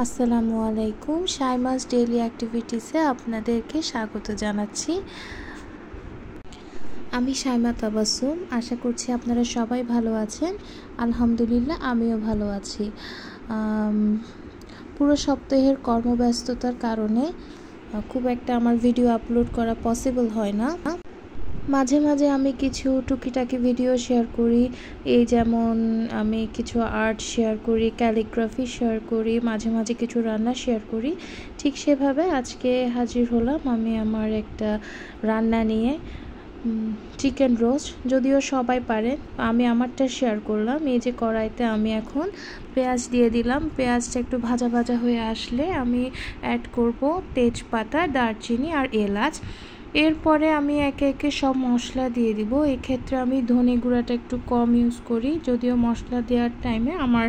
আসসালামু আলাইকুম। শাইমাস ডেইলি অ্যাক্টিভিটিসে আপনাদেরকে স্বাগত জানাচ্ছি। আমি শাইমা তাবাসসুম। আশা করছি আপনারা সবাই ভালো আছেন। আলহামদুলিল্লাহ আমিও ভালো আছি। পুরো সপ্তাহের কর্মব্যস্ততার কারণে খুব একটা আমার ভিডিও আপলোড করা পসিবল হয় না। মাঝে মাঝে আমি কিছু টুকিটাকি ভিডিও শেয়ার করি, এই যেমন আমি কিছু আর্ট শেয়ার করি, ক্যালিগ্রাফি শেয়ার করি, মাঝে মাঝে কিছু রান্না শেয়ার করি। ঠিক সেভাবে আজকে হাজির হলাম আমি আমার একটা রান্না নিয়ে, চিকেন রোস্ট। যদিও সবাই পারে, আমি আমারটা শেয়ার করলাম। এই যে কড়াইতে আমি এখন পেঁয়াজ দিয়ে দিলাম। পেঁয়াজটা একটু ভাজা ভাজা হয়ে আসলে আমি অ্যাড করব তেজপাতা, দারচিনি আর এলাচ। এরপরে আমি একে একে সব মশলা দিয়ে দিব। এক্ষেত্রে আমি ধনে গুঁড়াটা একটু কম ইউজ করি, যদিও মশলা দেওয়ার টাইমে আমার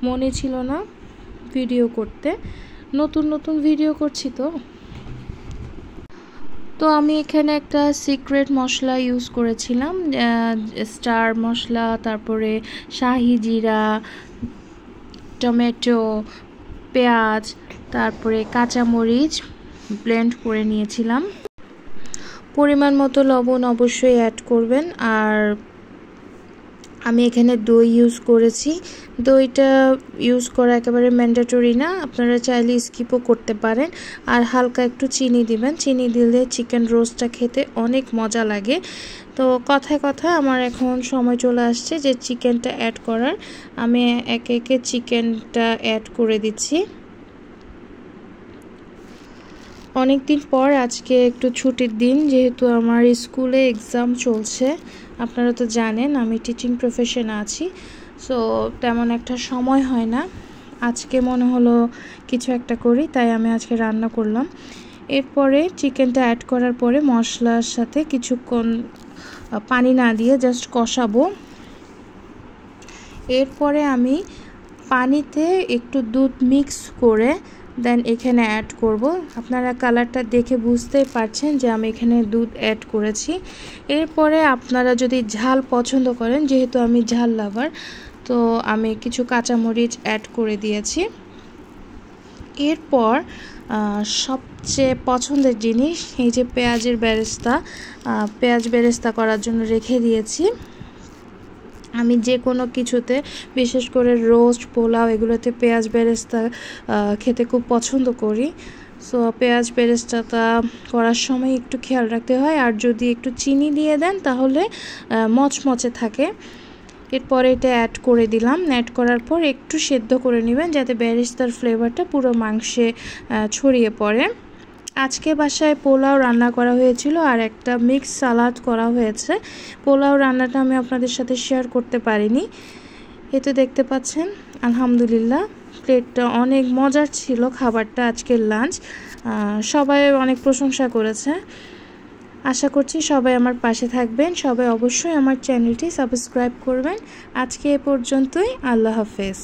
মনে ছিল না ভিডিও করতে। নতুন ভিডিও করছি তো আমি এখানে একটা সিক্রেট মশলা ইউজ করেছিলাম, স্টার মশলা, তারপরে শাহি জিরা, টমেটো, পেঁয়াজ, তারপরে কাঁচামরিচ ব্লেন্ড করে নিয়েছিলাম। পরিমাণ মতো লবণ অবশ্যই অ্যাড করবেন। আর আমি এখানে দই ইউজ করেছি। দইটা ইউজ করা একেবারে ম্যান্ডেটরি না, আপনারা চাইলে স্কিপও করতে পারেন। আর হালকা একটু চিনি দিবেন, চিনি দিলে চিকেন রোস্টটা খেতে অনেক মজা লাগে। তো কথায় কথায় আমার এখন সময় চলে আসছে যে চিকেনটা অ্যাড করার। আমি একে একে চিকেনটা অ্যাড করে দিচ্ছি। অনেক দিন পর আজকে একটু ছুটির দিন, যেহেতু আমার স্কুলে এক্সাম চলছে। আপনারা তো জানেন আমি টিচিং প্রফেশনে আছি, সো তেমন একটা সময় হয় না। আজকে মনে হলো কিছু একটা করি, তাই আমি আজকে রান্না করলাম। এরপরে চিকেনটা অ্যাড করার পরে মশলার সাথে কিছুক্ষণ পানি না দিয়ে জাস্ট কষাবো। এরপরে আমি পানিতে একটু দুধ মিক্স করে দেন এখানে অ্যাড করব। আপনারা কালারটা দেখে বুঝতেই পারছেন যে আমি এখানে দুধ অ্যাড করেছি। এরপরে আপনারা যদি ঝাল পছন্দ করেন, যেহেতু আমি ঝাল লাভার, তো আমি কিছু কাঁচামরিচ অ্যাড করে দিয়েছি। এরপর সবচেয়ে পছন্দের জিনিস, এই যে পেঁয়াজের বেরেস্তা, পেঁয়াজ বেরেস্তা করার জন্য রেখে দিয়েছি। আমি যে কোনো কিছুতে, বিশেষ করে রোস্ট, পোলাও, এগুলোতে পেঁয়াজ বেরেস্তা খেতে খুব পছন্দ করি। সো পেঁয়াজ বেরেস্তাটা করার সময় একটু খেয়াল রাখতে হয়, আর যদি একটু চিনি দিয়ে দেন তাহলে মচমচে থাকে। এরপরে এটা অ্যাড করে দিলাম। অ্যাড করার পর একটু সেদ্ধ করে নেবেন যাতে বেরেস্তার ফ্লেভারটা পুরো মাংসে ছড়িয়ে পড়ে। আজকে বাসায় পোলাও রান্না করা হয়েছিল আর একটা মিক্স সালাদ করা হয়েছে। পোলাও রান্নাটা আমি আপনাদের সাথে শেয়ার করতে পারিনি। এ তো দেখতে পাচ্ছেন, আলহামদুলিল্লাহ প্লেটটা অনেক মজার ছিল। খাবারটা আজকের লাঞ্চ সবাই অনেক প্রশংসা করেছে। আশা করছি সবাই আমার পাশে থাকবেন। সবাই অবশ্যই আমার চ্যানেলটি সাবস্ক্রাইব করবেন। আজকে এ পর্যন্তই। আল্লাহ হাফেজ।